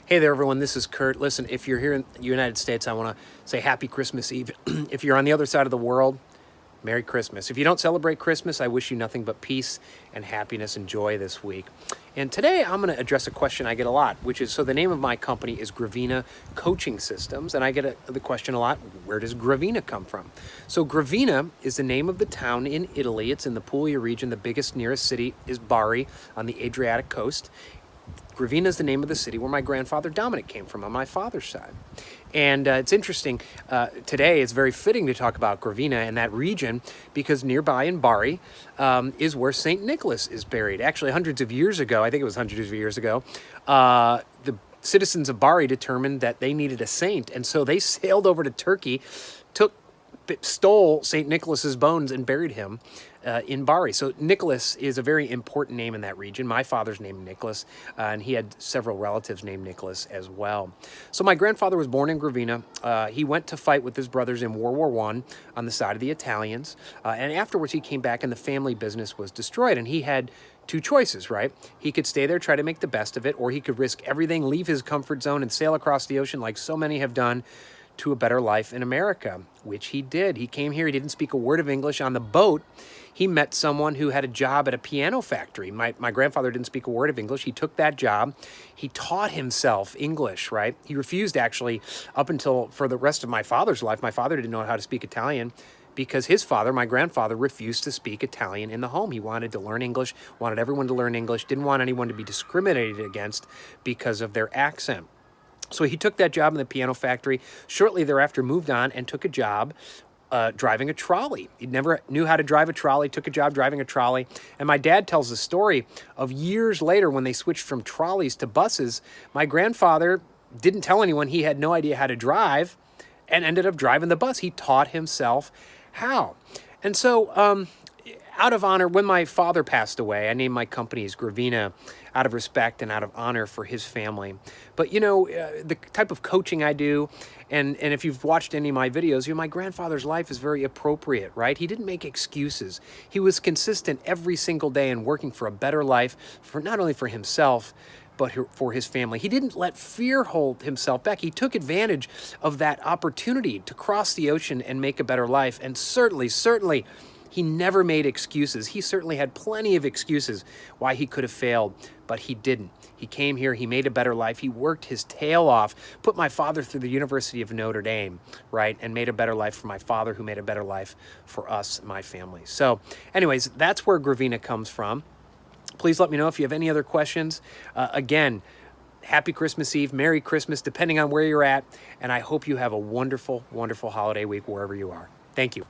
Hey there, everyone. This is Kurt. Listen, if you're here in the United States, I want to say happy Christmas Eve. If you're on the other side of the world, Merry Christmas. If you don't celebrate Christmas, I wish you nothing but peace and happiness and joy this week. And today I'm going to address a question I get a lot, which is, so the name of my company is Gravina Coaching Systems, and I get the question a lot, where does Gravina come from? So Gravina is the name of the town in Italy. It's in the Puglia region. The biggest nearest city is Bari on the Adriatic coast. Gravina is the name of the city where my grandfather Dominic came from on my father's side. And it's interesting, today it's very fitting to talk about Gravina and that region because nearby in Bari is where St. Nicholas is buried. Actually, hundreds of years ago, I think it was hundreds of years ago, the citizens of Bari determined that they needed a saint. And so they sailed over to Turkey, stole St. Nicholas's bones and buried him in Bari. So Nicholas is a very important name in that region. My father's named Nicholas, and he had several relatives named Nicholas as well. So my grandfather was born in Gravina. He went to fight with his brothers in World War I on the side of the Italians, and afterwards he came back and the family business was destroyed, and he had two choices, right? He could stay there, try to make the best of it, or he could risk everything, leave his comfort zone, and sail across the ocean like so many have done to a better life in America, which he did. He came here, he didn't speak a word of English. On the boat, he met someone who had a job at a piano factory. My grandfather didn't speak a word of English. He took that job. He taught himself English, right? He refused, actually, up until for the rest of my father's life. My father didn't know how to speak Italian because his father, my grandfather, refused to speak Italian in the home. He wanted to learn English, wanted everyone to learn English, didn't want anyone to be discriminated against because of their accent. So he took that job in the piano factory, shortly thereafter moved on and took a job driving a trolley. He never knew how to drive a trolley, took a job driving a trolley. And my dad tells the story of years later when they switched from trolleys to buses. My grandfather didn't tell anyone he had no idea how to drive and ended up driving the bus. He taught himself how. And so out of honor, when my father passed away, I named my company as Gravina out of respect and out of honor for his family. But you know, the type of coaching I do, and if you've watched any of my videos, you know, my grandfather's life is very appropriate, right? He didn't make excuses. He was consistent every single day in working for a better life, for not only for himself, but for his family. He didn't let fear hold himself back. He took advantage of that opportunity to cross the ocean and make a better life. And certainly, he never made excuses. He certainly had plenty of excuses why he could have failed, but he didn't. He came here, he made a better life, he worked his tail off, put my father through the University of Notre Dame, right, and made a better life for my father, who made a better life for us, my family. So anyways, that's where Gravina comes from. Please let me know if you have any other questions. Again, happy Christmas Eve, Merry Christmas, depending on where you're at, and I hope you have a wonderful, wonderful holiday week wherever you are. Thank you.